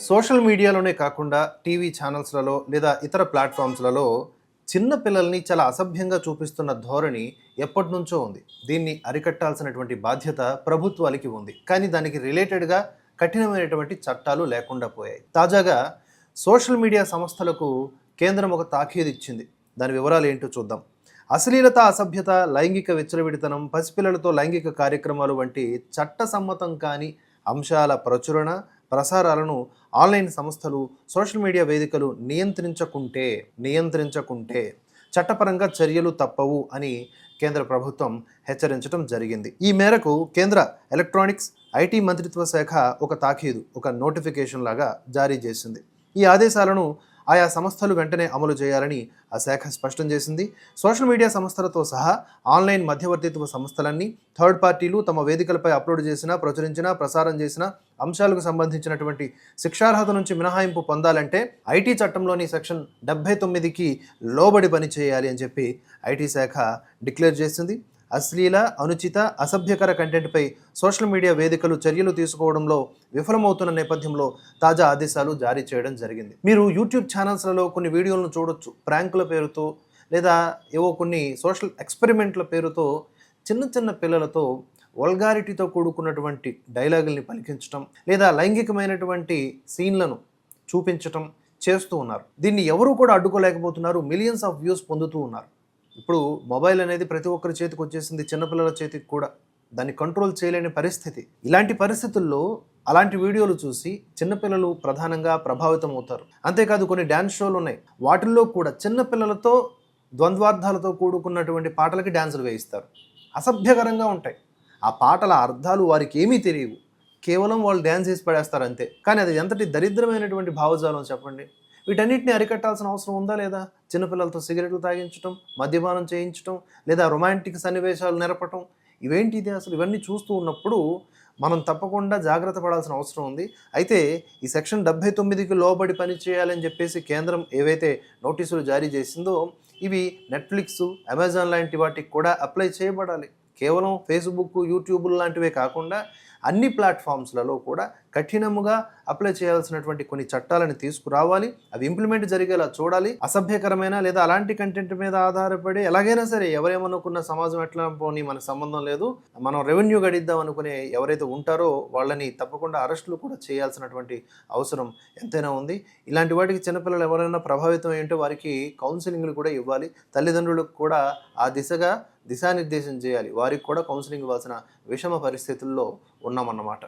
Social మీడియాలోనే కాకుండా TV ఛానల్స్‌లలో లేదా ఇతర ప్లాట్‌ఫామ్స్‌లలో చిన్న పిల్లల్ని చాలా అసభ్యంగా చూపిస్తున్న ధోరణి ఎప్పటినుంచో ఉంది. దీన్ని అరికట్టాల్సినటువంటి బాధ్యత ప్రభుత్వాలకి ఉంది. కానీ దానికి రిలేటెడ్‌గా కఠినమైనటువంటి చట్టాలు లేకుండా పోయాయి. తాజాగా సోషల్ మీడియా సంస్థలకు కేంద్రం ఒక తాకీదు ఇచ్చింది. దాని వివరాలు ఏంటో చూద్దాం. అశ్లీలత, అసభ్యత, లైంగిక విచ్చలవిడితనం, పసిపిల్లలతో లైంగిక కార్యక్రమాలు వంటి చట్టసమ్మతం కాని అంశాల ప్రచురణ, ప్రసారాలను ఆన్లైన్ సంస్థలు, సోషల్ మీడియా వేదికలు నియంత్రించకుంటే చట్టపరంగా చర్యలు తప్పవు అని కేంద్ర ప్రభుత్వం హెచ్చరించడం జరిగింది. ఈ మేరకు కేంద్ర ఎలక్ట్రానిక్స్, ఐటీ మంత్రిత్వ శాఖ ఒక తాకీదు, ఒక నోటిఫికేషన్ లాగా జారీ చేసింది. ఈ ఆదేశాలను ఆయా సంస్థలు వెంటనే అమలు చేయాలని ఆ శాఖ స్పష్టం చేసింది. సోషల్ మీడియా సంస్థలతో సహా ఆన్లైన్ మధ్యవర్తిత్వ సంస్థలన్నీ, థర్డ్ పార్టీలు తమ వేదికలపై అప్లోడ్ చేసిన, ప్రచురించిన, ప్రసారం చేసిన అంశాలకు సంబంధించినటువంటి శిక్షార్హత నుంచి మినహాయింపు పొందాలంటే ఐటీ చట్టంలోని సెక్షన్ 79కి లోబడి పనిచేయాలి అని చెప్పి ఐటీ శాఖ డిక్లేర్ చేసింది. అశ్లీల, అనుచిత, అసభ్యకర కంటెంట్పై సోషల్ మీడియా వేదికలు చర్యలు తీసుకోవడంలో విఫలమవుతున్న నేపథ్యంలో తాజా ఆదేశాలు జారీ చేయడం జరిగింది. మీరు యూట్యూబ్ ఛానల్స్లలో కొన్ని వీడియోలను చూడొచ్చు. ప్రాంకుల పేరుతో లేదా ఏవో కొన్ని సోషల్ ఎక్స్పెరిమెంట్ల పేరుతో చిన్న చిన్న పిల్లలతో వల్గారిటీతో కూడుకున్నటువంటి డైలాగుల్ని పలికించటం లేదా లైంగికమైనటువంటి సీన్లను చూపించటం చేస్తూ ఉన్నారు. దీన్ని ఎవరూ కూడా అడ్డుకోలేకపోతున్నారు. మిలియన్స్ ఆఫ్ వ్యూస్ పొందుతూ ఉన్నారు. ఇప్పుడు మొబైల్ అనేది ప్రతి ఒక్కరి చేతికి వచ్చేసింది, చిన్నపిల్లల చేతికి కూడా. దాన్ని కంట్రోల్ చేయలేని పరిస్థితి. ఇలాంటి పరిస్థితుల్లో అలాంటి వీడియోలు చూసి చిన్నపిల్లలు ప్రధానంగా ప్రభావితం అవుతారు. అంతేకాదు కొన్ని డ్యాన్స్ షోలు ఉన్నాయి, వాటిల్లో కూడా చిన్నపిల్లలతో ద్వంద్వార్థాలతో కూడుకున్నటువంటి పాటలకి డ్యాన్సులు వేయిస్తారు. అసభ్యకరంగా ఉంటాయి. ఆ పాటల అర్థాలు వారికి ఏమీ తెలియవు, కేవలం వాళ్ళు డ్యాన్స్ చేసి పడేస్తారు అంతే. కానీ అది ఎంతటి దరిద్రమైనటువంటి భావజాలం చెప్పండి. వీటన్నిటిని అరికట్టాల్సిన అవసరం ఉందా లేదా? చిన్నపిల్లలతో సిగరెట్లు తాగించడం, మద్యపానం చేయించడం, లేదా రొమాంటిక్ సన్నివేశాలు నెరపటం, ఇవేంటిది అసలు? ఇవన్నీ చూస్తూ ఉన్నప్పుడు మనం తప్పకుండా జాగ్రత్త పడాల్సిన అవసరం ఉంది. అయితే ఈ సెక్షన్ 79కి లోబడి పని చేయాలని చెప్పేసి కేంద్రం ఏవైతే నోటీసులు జారీ చేసిందో ఇవి నెట్ఫ్లిక్స్, అమెజాన్ లాంటి వాటికి కూడా అప్లై చేయబడాలి. కేవలం ఫేస్బుక్, యూట్యూబ్ లాంటివే కాకుండా అన్ని ప్లాట్ఫామ్స్లలో కూడా కఠినముగా అప్లై చేయాల్సినటువంటి కొన్ని చట్టాలను తీసుకురావాలి. అవి ఇంప్లిమెంట్ జరిగేలా చూడాలి. అసభ్యకరమైన లేదా అలాంటి కంటెంట్ మీద ఆధారపడి ఎలాగైనా సరే ఎవరేమనుకున్న సమాజం ఎట్లా పోనీ మనకు సంబంధం లేదు, మనం రెవెన్యూ గడిద్దాం అనుకునే ఎవరైతే ఉంటారో వాళ్ళని తప్పకుండా అరెస్టులు కూడా చేయాల్సినటువంటి అవసరం ఎంతైనా ఉంది. ఇలాంటి వాటికి చిన్నపిల్లలు ఎవరైనా ప్రభావితం అయ్యింటే వారికి కౌన్సిలింగ్లు కూడా ఇవ్వాలి. తల్లిదండ్రులకు కూడా ఆ దిశగా దిశానిర్దేశం చేయాలి. వారికి కూడా కౌన్సిలింగ్ ఇవ్వాల్సిన విషమ పరిస్థితుల్లో ఉన్నామన్నమాట.